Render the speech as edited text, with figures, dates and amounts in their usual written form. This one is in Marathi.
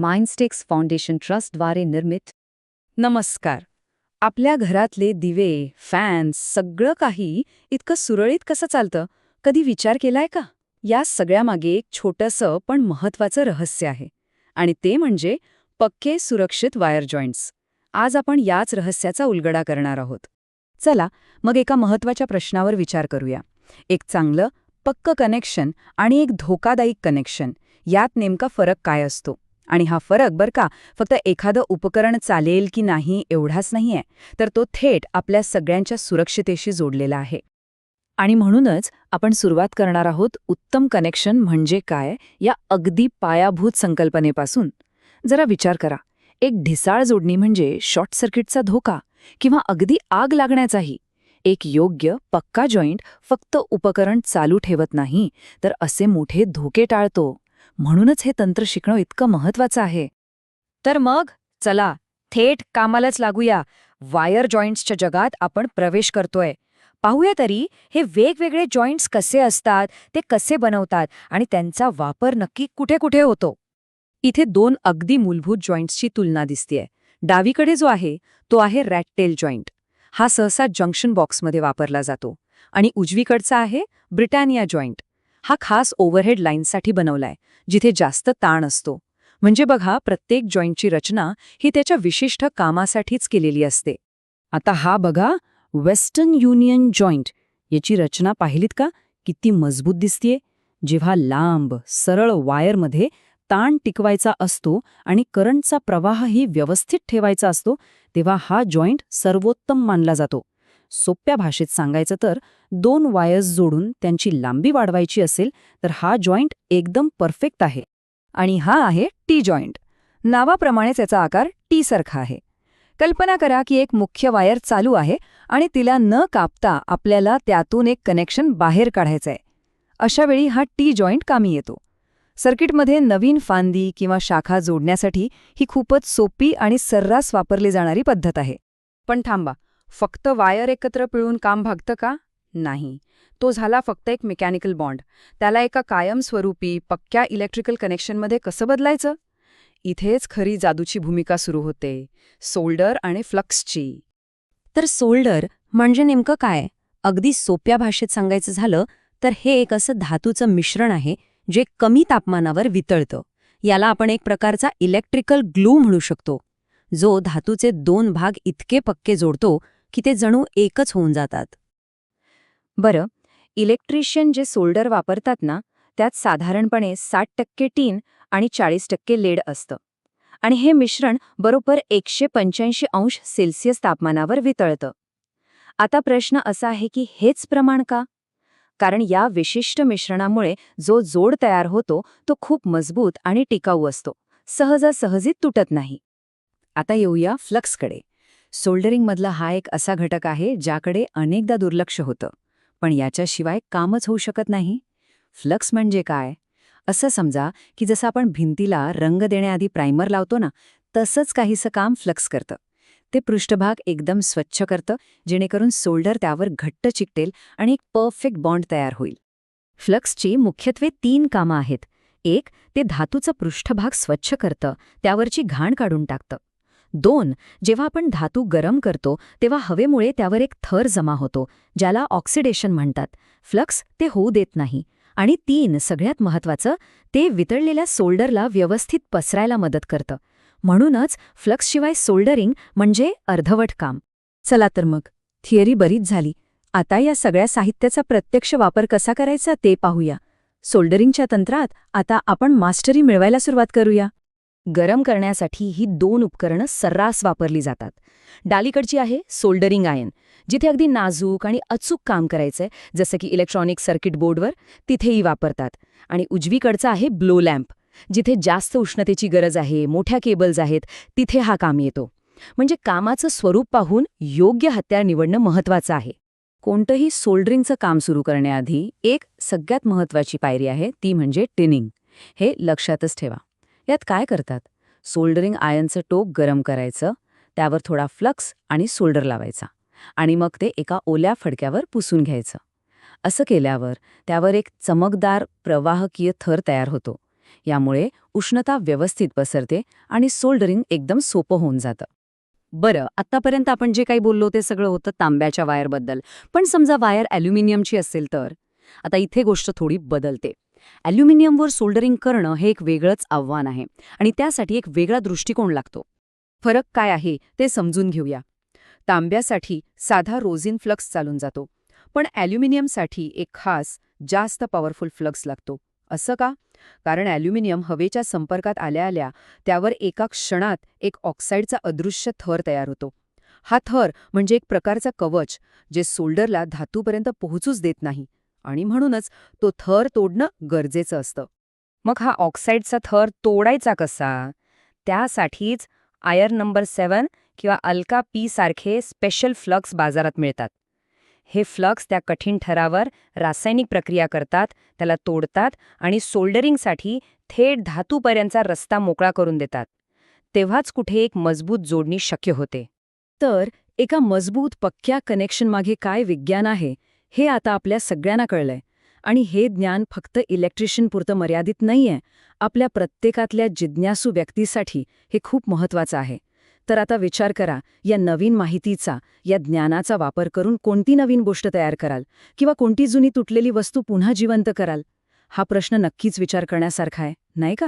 माइंडस्टेक्स फाउंडेशन ट्रस्टद्वारे निर्मित. नमस्कार. आपल्या घरातले दिवे, फॅन्स, सगळं काही इतकं सुरळीत कसं चालतं, कधी विचार केलाय का? या सगळ्यामागे एक छोटंसं पण महत्वाचं रहस्य आहे. आणि ते म्हणजे पक्के सुरक्षित वायर जॉईंट्स. आज आपण याच रहस्याचा उलगडा करणार आहोत. चला मग एका महत्वाच्या प्रश्नावर विचार करूया. एक चांगलं, पक्कं कनेक्शन आणि एक धोकादायक कनेक्शन, यात नेमका फरक काय असतो? आणि हा फरक बरं का फक्त एखादं उपकरण चालेल की नाही एवढाच नाहीये, तर तो थेट आपल्या सगळ्यांच्या सुरक्षितेशी जोडलेला आहे. आणि म्हणूनच आपण सुरुवात करणार आहोत उत्तम कनेक्शन म्हणजे काय या अगदी पायाभूत संकल्पनेपासून. जरा विचार करा, एक ढिसाळ जोडणी म्हणजे शॉर्ट सर्किटचा धोका किंवा अगदी आग लागण्याचाही. एक योग्य पक्का जॉईंट फक्त उपकरण चालू ठेवत नाही, तर असे मोठे धोके टाळतो. म्हणूनच हे तंत्र शिकणं इतकं महत्वाचं आहे. तर मग चला थेट कामालाच लागूया. वायर जॉईंट्सच्या जगात आपण प्रवेश करतोय. पाहूया तरी हे वेगवेगळे जॉईंट्स कसे असतात, ते कसे बनवतात आणि त्यांचा वापर नक्की कुठे कुठे होतो. इथे दोन अगदी मूलभूत जॉईंट्सची तुलना दिसतेय. डावीकडे जो आहे तो आहे रॅटटेल जॉईंट. हा सहसा जंक्शन बॉक्समध्ये वापरला जातो. आणि उजवीकडचा आहे ब्रिटानिया जॉईंट. हा खास ओव्हरहेड लाईनसाठी बनवलाय, जिथे जास्त ताण असतो. म्हणजे बघा, प्रत्येक जॉईंटची रचना ही त्याच्या विशिष्ट कामासाठीच केलेली असते. आता हा बघा वेस्टर्न युनियन जॉईंट. याची रचना पाहिलीत का? किती मजबूत दिसतीये. जेव्हा लांब, सरळ वायरमध्ये ताण टिकवायचा असतो आणि करंटचा प्रवाहही व्यवस्थित ठेवायचा असतो, तेव्हा हा जॉईंट सर्वोत्तम मानला जातो. सोप्या भाषेत सांगायचं तर दोन वायर्स जोडून त्यांची लांबी वाढवायची असेल तर हा जॉईंट एकदम परफेक्ट आहे. आणि हा आहे टी जॉईंट. नावाप्रमाणेच याचा आकार टी सारखा आहे. कल्पना करा की एक मुख्य वायर चालू आहे आणि तिला न कापता आपल्याला त्यातून एक कनेक्शन बाहेर काढायचंय. अशा वेळी हा टी जॉईंट कामी येतो. सर्किटमध्ये नवीन फांदी किंवा शाखा जोडण्यासाठी ही खूपच सोपी आणि सर्रास वापरली जाणारी पद्धत आहे. पण थांबा, फक्त वायर एकत्र पिळून काम भागतं का? नाही. तो झाला फक्त एक मेकॅनिकल बॉन्ड. त्याला एका कायमस्वरूपी पक्क्या इलेक्ट्रिकल कनेक्शनमध्ये कसं बदलायचं? इथेच खरी जादूची भूमिका सुरू होते, सोल्डर आणि फ्लक्सची. तर सोल्डर म्हणजे नेमकं काय? अगदी सोप्या भाषेत सांगायचं झालं तर हे एक असं धातूचं मिश्रण आहे जे कमी तापमानावर वितळतं. याला आपण एक प्रकारचा इलेक्ट्रिकल ग्लू म्हणू शकतो, जो धातूचे दोन भाग इतके पक्के जोडतो की ते जणू एकच होऊन जातात. बरं, इलेक्ट्रिशियन जे सोल्डर वापरतात ना, त्यात साधारणपणे 60% टीन आणि 40% लेड असतं. आणि हे मिश्रण बरोबर 185 अंश सेल्सिअस तापमानावर वितळतं. आता प्रश्न असा आहे की हेच प्रमाण का? कारण या विशिष्ट मिश्रणामुळे जो जोड तयार होतो तो खूप मजबूत आणि टिकाऊ असतो, सहजासहजी तुटत नाही. आता येऊया फ्लक्सकडे. सोल्डरिंगमधला हा एक असा घटक आहे ज्याकडे अनेकदा दुर्लक्ष होतं, पण याच्याशिवाय कामच होऊ शकत नाही. फ्लक्स म्हणजे काय? असं समजा की जसं आपण भिंतीला रंग देण्याआधी प्रायमर लावतो ना, तसंच काहीसं काम फ्लक्स करतं. ते पृष्ठभाग एकदम स्वच्छ करतं, जेणेकरून सोल्डर त्यावर घट्ट चिकटेल आणि एक परफेक्ट बॉन्ड तयार होईल. फ्लक्सची मुख्यत्वे 3 कामं आहेत. एक, ते धातूचा पृष्ठभाग स्वच्छ करतं, त्यावरची घाण काढून टाकतं. 2, जेव्हा आपण धातू गरम करतो तेव्हा हवेमुळे त्यावर एक थर जमा होतो, ज्याला ऑक्सिडेशन म्हणतात. फ्लक्स ते होऊ देत नाही. आणि 3, सगळ्यात महत्त्वाचं, ते वितळलेल्या सोल्डरला व्यवस्थित पसरायला मदत करतं. म्हणूनच फ्लक्सशिवाय सोल्डरिंग म्हणजे अर्धवट काम. चला तर मग, थिअरी बरीच झाली. आता या सगळ्या साहित्याचा प्रत्यक्ष वापर कसा करायचा ते पाहूया. सोल्डरिंगच्या तंत्रात आता आपण मास्टरी मिळवायला सुरुवात करूया. गरम करण्यासाठी ही 2 उपकरणं सर्रास वापरली जातात. डावीकडची आहे सोल्डरिंग आयन, जिथे अगदी नाजूक आणि अचूक काम करायचंय, जसं की इलेक्ट्रॉनिक सर्किट बोर्डवर, तिथेही वापरतात. आणि उजवीकडचा आहे ब्लो लॅम्प, जिथे जास्त उष्णतेची गरज आहे, मोठ्या केबल्स आहेत, तिथे हा काम येतो. म्हणजे कामाचं स्वरूप पाहून योग्य हत्यार निवडणं महत्त्वाचं आहे. कोणतंही सोल्डरिंगचं काम सुरू करण्याआधी एक सगळ्यात महत्त्वाची पायरी आहे, ती म्हणजे टिनिंग. हे लक्षातच ठेवा. यात काय करतात? सोल्डरिंग आयनचं टोक गरम करायचं, त्यावर थोडा फ्लक्स आणि सोल्डर लावायचा आणि मग ते एका ओल्या फडक्यावर पुसून घ्यायचं. असं केल्यावर त्यावर एक चमकदार प्रवाहकीय थर तयार होतो. यामुळे उष्णता व्यवस्थित पसरते आणि सोल्डरिंग एकदम सोपं होऊन जातं. बरं, आत्तापर्यंत आपण जे काही बोललो ते सगळं होतं तांब्याच्या वायरबद्दल. पण समजा वायर ॲल्युमिनियमची असेल तर? आता इथे गोष्ट थोडी बदलते. ॲल्युमिनियमवर सोल्डरिंग करणं हे एक वेगळंच आव्हान आहे आणि त्यासाठी एक वेगळा दृष्टिकोन लागतो. फरक काय आहे ते समजून घेऊया. तांब्यासाठी साधा रोझिन फ्लक्स चालून जातो, पण ॲल्युमिनियमसाठी एक खास, जास्त पॉवरफुल फ्लक्स लागतो. असं का? कारण ॲल्युमिनियम हवेच्या संपर्कात आल्या त्यावर एका क्षणात एक ऑक्साईडचा अदृश्य थर तयार होतो. हा थर म्हणजे एक प्रकारचा कवच, जे सोल्डरला धातूपर्यंत पोहोचूच देत नाही आणि म्हणूनच तो थर तोडणं गरजेचं असतं. मग हा ऑक्साईडचा थर तोडायचा कसा? त्यासाठीच आयर नंबर 7 किंवा अल्का पी सारखे स्पेशल फ्लक्स बाजारात मिळतात. हे फ्लक्स त्या कठीण थरावर रासायनिक प्रक्रिया करतात, त्याला तोडतात आणि सोल्डरिंगसाठी थेट धातूपर्यंतचा रस्ता मोकळा करून देतात. तेव्हाच कुठे एक मजबूत जोडणी शक्य होते. तर एका मजबूत पक्क्या कनेक्शनमागे काय विज्ञान आहे, हे आता आपल्या सगळ्यांना कळलंय. आणि हे ज्ञान फक्त इलेक्ट्रिशियनपुरतं मर्यादित नाहीये. आपल्या प्रत्येकातल्या जिज्ञासू व्यक्तीसाठी हे खूप महत्वाचं आहे. तर आता विचार करा, या नवीन माहितीचा, या ज्ञानाचा वापर करून कोणती नवीन गोष्ट तयार कराल किंवा कोणती जुनी तुटलेली वस्तू पुन्हा जिवंत कराल? हा प्रश्न नक्कीच विचार करण्यासारखा आहे, नाही का?